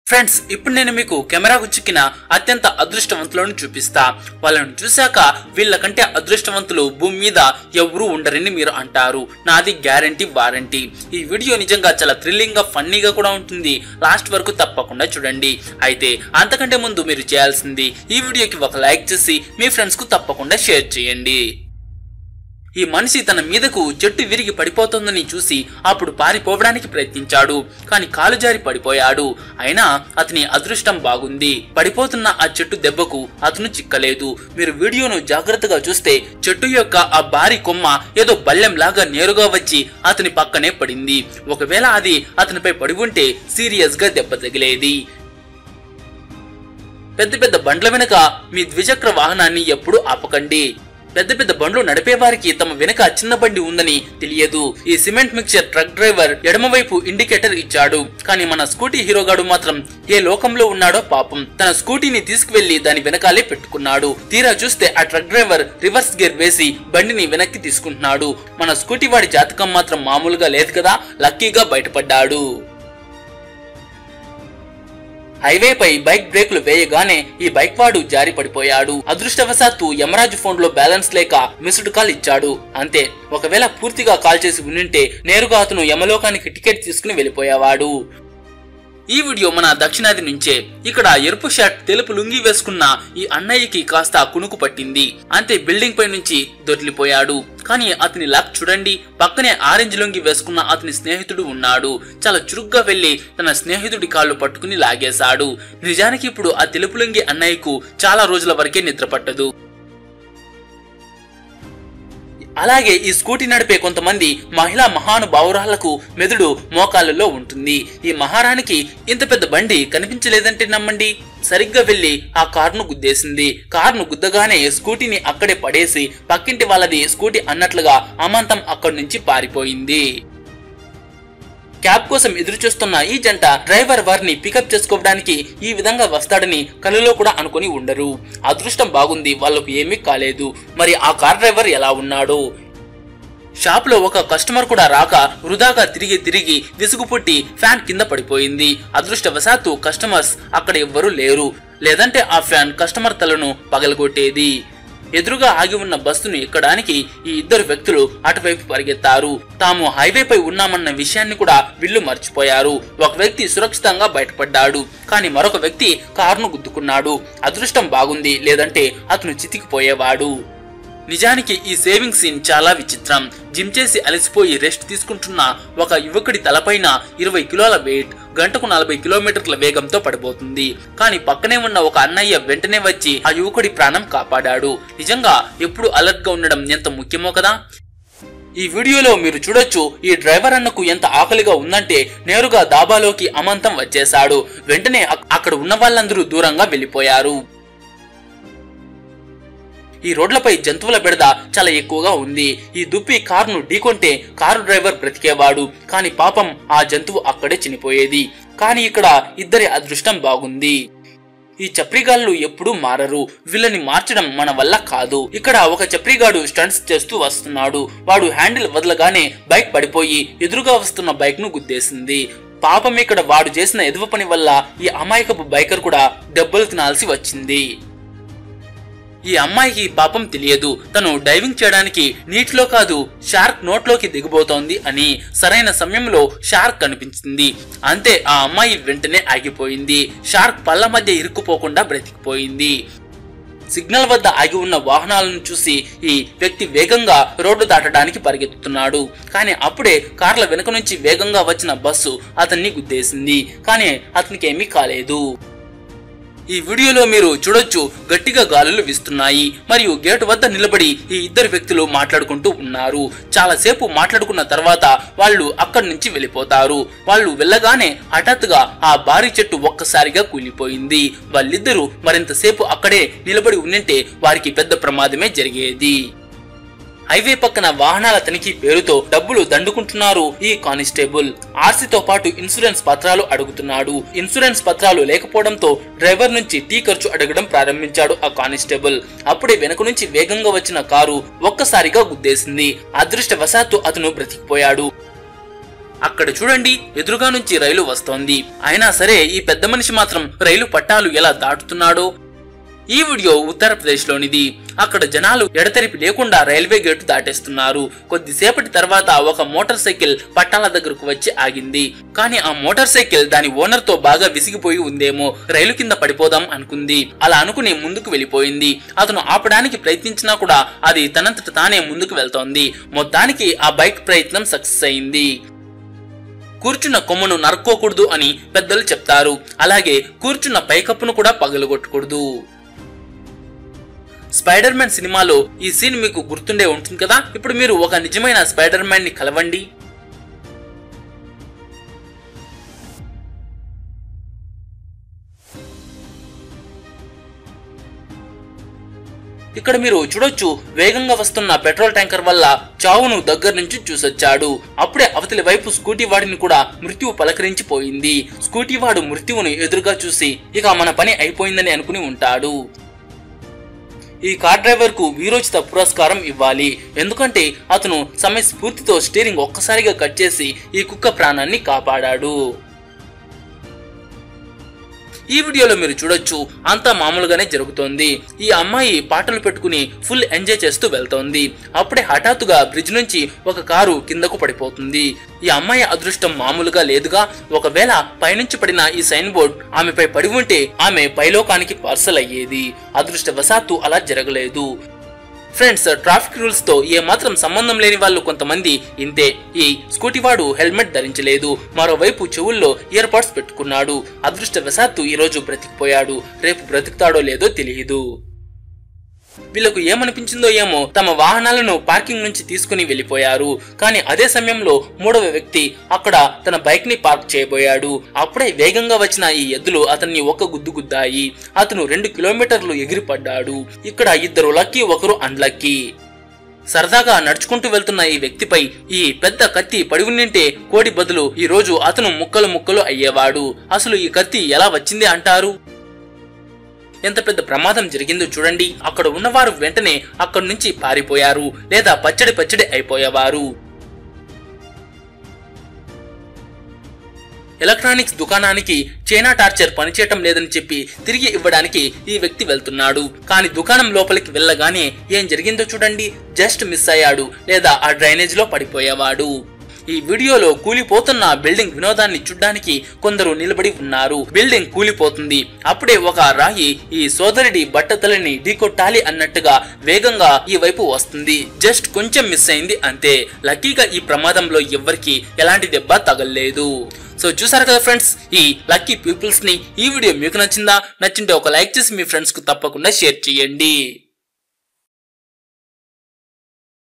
Friends, ఇప్పుడు నేను మీకు కెమెరాకు చిక్కిన అత్యంత అదృష్టవంతులను చూపిస్తా. వాళ్ళను చూశాక వీళ్ళకంటే అదృష్టవంతులు భూమి మీద ఎవరూ ఉండరని మీరు అంటారు. నాది గ్యారంటీ వారంటీ. ఈ వీడియో నిజంగా చాలా థ్రిల్లింగ్ గా ఫన్నీగా కూడా ఉంటుంది. లాస్ట్ వరకు తప్పకుండా చూడండి. అయితే అంతకంటే ముందు మీరు చేయాల్సింది ఈ వీడియోకి ఒక లైక్ చేసి మీ ఫ్రెండ్స్ కు తప్పకుండా షేర్ చేయండి. ఈ మనిషి తన మీదకు చెట్టు విరిగి పడిపోతుందని చూసి అప్పుడు పారిపోవడానికి ప్రయత్నించాడు. కాని కాలు జారి పడిపోయాడు. అయినా అతని అదృష్టం బాగుంది. పడిపోతున్న ఆ చెట్టు దెబ్బకు అతను చిక్కలేదు. మీరు వీడియోను జాగ్రత్తగా చూస్తే చెట్టు యొక్క ఆ భారీ కొమ్మ ఏదో బల్లెం లాగా నేరుగా వచ్చి అతని పక్కనే పడింది. ఒకవేళ అది అతనిపై పడి ఉంటే సీరియస్ గా దెబ్బ తగిలేది. పెద్ద పెద్ద బండ్ల వెనుక మీ ద్విచక్ర వాహనాన్ని ఎప్పుడూ ఆపకండి. పెద్ద పెద్ద బండ్లు నడిపే వారికి తమ వెనుక చిన్న బండి ఉందని తెలియదు. ఈ సిమెంట్ మిక్చర్ ట్రక్ డ్రైవర్ ఎడమవైపు ఇండికేటర్ ఇచ్చాడు. కానీ మన స్కూటీ హీరోగాడు మాత్రం ఏ లోకంలో ఉన్నాడో పాపం. తన స్కూటీని తీసుకువెళ్లి దాని వెనకాలే పెట్టుకున్నాడు. తీరా చూస్తే ఆ ట్రక్ డ్రైవర్ రివర్స్ గేర్ వేసి బండిని వెనక్కి తీసుకుంటున్నాడు. మన స్కూటీ వాడి జాతకం మాత్రం మామూలుగా లేదు కదా. లక్కీగా బయటపడ్డాడు. హైవేపై బైక్ బ్రేకులు వేయగానే ఈ బైక్ వాడు జారి పడిపోయాడు. అదృష్టవశాత్తు యమరాజు ఫోన్ లో బ్యాలెన్స్ లేక మిస్డ్ కాల్ ఇచ్చాడు. అంతే. ఒకవేళ పూర్తిగా కాల్ చేసి ఉంటే నేరుగా అతను యమలోకానికి టికెట్ తీసుకుని వెళ్ళిపోయేవాడు. ఈ వీడియో మన దక్షిణాది నుంచే. ఇక్కడ ఎరుపు షర్ట్ తెలుపు లుంగి వేసుకున్న ఈ అన్నయ్యకి కాస్త కునుకు పట్టింది. అంతే, బిల్డింగ్ పై నుంచి దొర్లిపోయాడు. కానీ అతని లక్ చూడండి. పక్కనే ఆరెంజ్ లుంగి వేసుకున్న అతని స్నేహితుడు ఉన్నాడు. చాలా చురుగ్గా వెళ్లి తన స్నేహితుడి కాళ్ళు పట్టుకుని లాగేశాడు. నిజానికి ఇప్పుడు ఆ తెలుపు లుంగి అన్నయ్యకు చాలా రోజుల వరకే నిద్ర పట్టదు. అలాగే ఈ స్కూటీ నడిపే కొంతమంది మహిళా మహానుభావురాళ్లకు మెదడు మోకాళ్ళలో ఉంటుంది. ఈ మహారానికి ఇంత పెద్ద బండి కనిపించలేదంటే నమ్మండి. సరిగ్గా వెళ్లి ఆ కారును గుద్దేసింది. కారును గుద్దగానే స్కూటీని అక్కడే పడేసి పక్కింటి వాళ్ళది స్కూటీ అన్నట్లుగా అమాంతం అక్కడి నుంచి పారిపోయింది. క్యాబ్ కోసం ఎదురు చూస్తున్న ఈ జంట డ్రైవర్ వారిని పికప్ చేసుకోవడానికి ఈ విధంగా వస్తాడని కనులో కూడా అనుకుని ఉండరు. అదృష్టం బాగుంది, వాళ్లకు ఏమీ కాలేదు. మరి ఆ కార్ డ్రైవర్ ఎలా ఉన్నాడు? షాప్ లో ఒక కస్టమర్ కూడా రాక వృధాగా తిరిగి విసుగు పుట్టి ఫ్యాన్ కింద పడిపోయింది. అదృష్టవశాత్తు కస్టమర్స్ అక్కడ ఎవ్వరూ లేరు. లేదంటే ఆ ఫ్యాన్ కస్టమర్ తలను పగలగొట్టేది. ఎదురుగా ఆగి ఉన్న బస్సును ఎక్కడానికి ఈ ఇద్దరు వ్యక్తులు అటువైపు పరిగెత్తారు. తాము హైవేపై ఉన్నామన్న విషయాన్ని కూడా వీళ్ళు మర్చిపోయారు. ఒక వ్యక్తి సురక్షితంగా బయటపడ్డాడు. కానీ మరొక వ్యక్తి కారును గుద్దుకున్నాడు. అదృష్టం బాగుంది, లేదంటే అతను చితికిపోయేవాడు. నిజానికి ఈ సేవింగ్ సీన్ చాలా విచిత్రం. జిమ్ చేసి అలసిపోయి రెస్ట్ తీసుకుంటున్న ఒక యువకుడి తలపైన 20 కిలోల వెయిట్ గంటకు 40 కిలోమీటర్ల వేగంతో పడిపోతుంది. కానీ పక్కనే ఉన్న ఒక అన్నయ్య వెంటనే వచ్చి ఆ యువకుడి ప్రాణం కాపాడాడు. నిజంగా ఎప్పుడు అలర్ట్ గా ఉండడం ఎంత ముఖ్యమో కదా. ఈ వీడియోలో మీరు చూడొచ్చు, ఈ డ్రైవర్ అన్నకు ఎంత ఆకలిగా ఉందంటే నేరుగా దాబాలోకి అమాంతం వచ్చేశాడు. వెంటనే అక్కడ ఉన్న వాళ్ళందరూ దూరంగా వెళ్లిపోయారు. ఈ రోడ్లపై జంతువుల బెడద చాలా ఎక్కువగా ఉంది. ఈ దుప్పి కారును ఢీకొంటే కారు డ్రైవర్ బ్రతికేవాడు. కానీ పాపం ఆ జంతువు అక్కడే చనిపోయేది. కానీ ఇక్కడ ఇద్దరి అదృష్టం బాగుంది. ఈ చప్రిగాళ్ళు ఎప్పుడూ మారరు. వీళ్ళని మార్చడం మన వల్ల కాదు. ఇక్కడ ఒక చప్రిగాడు స్టంట్స్ చేస్తూ వస్తున్నాడు. వాడు హ్యాండిల్ వదలగానే బైక్ పడిపోయి ఎదురుగా వస్తున్న బైక్ ను గుద్దేసింది. పాపం ఇక్కడ వాడు చేసిన ఎదువ పని వల్ల ఈ అమాయకపు బైకర్ కూడా దెబ్బలు తినాల్సి వచ్చింది. ఈ అమ్మాయికి పాపం తెలియదు, తను డైవింగ్ చేయడానికి నీటిలో కాదు షార్క్ నోట్లోకి దిగబోతోంది అని. సరైన సమయంలో షార్క్ కనిపించింది. అంతే, ఆ అమ్మాయి వెంటనే ఆగిపోయింది. షార్క్ పళ్ళ మధ్య ఇరుక్కుపోకుండా బ్రతికిపోయింది. సిగ్నల్ వద్ద ఆగి ఉన్న వాహనాలను చూసి ఈ వ్యక్తి వేగంగా రోడ్డు దాటడానికి పరిగెత్తుతున్నాడు. కానీ అప్పుడే కార్ల వెనుక నుంచి వేగంగా వచ్చిన బస్సు అతన్ని గుద్దేసింది. కానీ అతనికి ఏమీ కాలేదు. ఈ వీడియోలో మీరు చూడొచ్చు, గట్టిగా గాలులు వీస్తున్నాయి. మరియు గేటు వద్ద నిలబడి ఈ ఇద్దరు వ్యక్తులు మాట్లాడుకుంటూ ఉన్నారు. చాలాసేపు మాట్లాడుకున్న తర్వాత వాళ్ళు అక్కడి నుంచి వెళ్ళిపోతారు. వాళ్ళు వెళ్ళగానే హఠాత్తుగా ఆ భారీ చెట్టు ఒక్కసారిగా కూలిపోయింది. వాళ్ళిద్దరూ మరింతసేపు అక్కడే నిలబడి ఉండింటే వారికి పెద్ద ప్రమాదమే జరిగేది. హైవే పక్కన వాహనాల తనిఖీ పేరుతో డబ్బులు దండుకుంటున్నారు ఈ కానిస్టేబుల్. ఆర్సీతో పాటు ఇన్సూరెన్స్ పత్రాలు అడుగుతున్నాడు. ఇన్సూరెన్స్ పత్రాలు లేకపోవడంతో డ్రైవర్ నుంచి టీ ఖర్చు అడగడం ప్రారంభించాడు ఆ కానిస్టేబుల్. అప్పుడే వెనుక నుంచి వేగంగా వచ్చిన కారు ఒక్కసారిగా గుద్దేసింది. అదృష్టవశాత్తు అతను బ్రతికిపోయాడు. అక్కడ చూడండి, ఎదురుగా నుంచి రైలు వస్తోంది. అయినా సరే ఈ పెద్ద మనిషి మాత్రం రైలు పట్టాలు ఎలా దాటుతున్నాడో. ఈ వీడియో ఉత్తరప్రదేశ్ లోనిది. అక్కడ జనాలు ఎడతెరిపి లేకుండా రైల్వే గేటు దాటేస్తున్నారు. కొద్దిసేపటి తర్వాత ఒక మోటార్ సైకిల్ పట్టాల దగ్గరకు వచ్చి ఆగింది. కానీ ఆ మోటార్ సైకిల్ దాని ఓనర్ తో బాగా విసిగిపోయి ఉందేమో, రైలు కింద పడిపోదాం అనుకుంది. అలా అనుకుని ముందుకు వెళ్ళిపోయింది. అతను ఆపడానికి ప్రయత్నించినా కూడా అది తనంతట తానే ముందుకు వెళ్తోంది. మొత్తానికి ఆ బైక్ ప్రయత్నం సక్సెస్ అయింది. కూర్చున్న కొమ్మను నరుక్కోకూడదు అని పెద్దలు చెప్తారు. అలాగే కూర్చున్న పైకప్పును కూడా పగలగొట్టకూడదు. స్పైడర్ మ్యాన్ సినిమాలో ఈ సీన్ మీకు గుర్తుండే ఉంటుంది కదా. ఇప్పుడు మీరు ఒక నిజమైన స్పైడర్ మ్యాన్ ని కలవండి. ఇక్కడ మీరు చూడొచ్చు, వేగంగా వస్తున్న పెట్రోల్ ట్యాంకర్ వల్ల చావును దగ్గర నుంచి చూసొచ్చాడు. అప్పుడే అవతలి వైపు స్కూటీ వాడిని కూడా మృత్యువు పలకరించిపోయింది. స్కూటీ వాడు మృత్యువును ఎదురుగా చూసి ఇక మన పని అయిపోయిందని అనుకుని ఉంటాడు. ఈ కార్ డ్రైవర్ కు వీరోచిత పురస్కారం ఇవ్వాలి. ఎందుకంటే అతను సమయస్ఫూర్తితో స్టీరింగ్ ఒక్కసారిగా కట్ చేసి ఈ కుక్క ప్రాణాన్ని కాపాడాడు. ఈ వీడియోలో మీరు చూడొచ్చు, అంతా మామూలుగానే జరుగుతోంది. ఈ అమ్మాయి పాటలు పెట్టుకుని ఫుల్ ఎంజాయ్ చేస్తూ వెళ్తోంది. అప్పుడే హఠాత్తుగా బ్రిడ్జ్ నుంచి ఒక కారు కిందకు పడిపోతుంది. ఈ అమ్మాయి అదృష్టం మామూలుగా లేదుగా. ఒకవేళ పైనుంచి పడిన ఈ సైన్ బోర్డ్ ఆమెపై పడి ఉంటే ఆమె పైలోకానికి పార్సల్ అయ్యేది. అదృష్టవశాత్తు అలా జరగలేదు. ఫ్రెండ్స్, ట్రాఫిక్ రూల్స్ తో ఏమాత్రం సంబంధం లేని వాళ్ళు కొంతమంది ఇంతే. ఈ స్కూటీ వాడు హెల్మెట్ ధరించలేదు, మరోవైపు చెవుల్లో ఇయర్ పాడ్స్ పెట్టుకున్నాడు. అదృష్టవశాత్తు ఈ రోజు బ్రతికిపోయాడు. రేపు బ్రతుకుతాడో లేదో తెలియదు. వీళ్లకు ఏమనిపించిందో ఏమో, తమ వాహనాలను పార్కింగ్ నుంచి తీసుకుని వెళ్లిపోయారు. కానీ అదే సమయంలో మూడవ వ్యక్తి అక్కడ తన బైక్ ని పార్క్ చేయబోయాడు. అప్పుడే వేగంగా వచ్చిన ఈ ఎద్దులు అతన్ని ఒక గుద్దు గుద్దాయి. అతను 2 కిలోమీటర్లు ఎగిరిపడ్డాడు. ఇక్కడ ఇద్దరు లక్కీ, ఒకరు అన్లక్కీ. సరదాగా నడుచుకుంటూ వెళ్తున్న ఈ వ్యక్తిపై ఈ పెద్ద కత్తి పడి ఉండింటే కోడి బదులు ఈ రోజు అతను ముక్కలు ముక్కలు అయ్యేవాడు. అసలు ఈ కత్తి ఎలా వచ్చింది అంటారు? ఎంత పెద్ద ప్రమాదం జరిగిందో చూడండి. అక్కడ ఉన్నవారు వెంటనే అక్కడి నుంచి పారిపోయారు, లేదా పచ్చడి అయిపోయేవారు. ఎలక్ట్రానిక్స్ దుకాణానికి చైనా టార్చర్ పనిచేయటం లేదని చెప్పి తిరిగి ఇవ్వడానికి ఈ వ్యక్తి వెళ్తున్నాడు. కానీ దుకాణం లోపలికి వెళ్ళగానే ఏం జరిగిందో చూడండి. జస్ట్ మిస్ అయ్యాడు, లేదా ఆ డ్రైనేజ్ లో పడిపోయేవాడు. ఈ వీడియోలో కూలిపోతున్న బిల్డింగ్ వినోదాన్ని చూడ్డానికి కొందరు నిలబడి ఉన్నారు. బిల్డింగ్ కూలిపోతుంది. అప్పుడే ఒక రాయి ఈ సోదరుడి బట్టతలని ఢీకొట్టాలి అన్నట్టుగా వేగంగా ఈ వైపు వస్తుంది. జస్ట్ కొంచెం మిస్ అయింది అంతే. లక్కీగా ఈ ప్రమాదంలో ఎవ్వరికి ఎలాంటి దెబ్బ తగలలేదు. సో చూసారు కదా ఫ్రెండ్స్, ఈ లక్కీ పీపుల్స్ ని. ఈ వీడియో మీకు నచ్చిందా? నచ్చింటే ఒక లైక్ చేసి మీ ఫ్రెండ్స్ కు తప్పకుండా షేర్ చేయండి.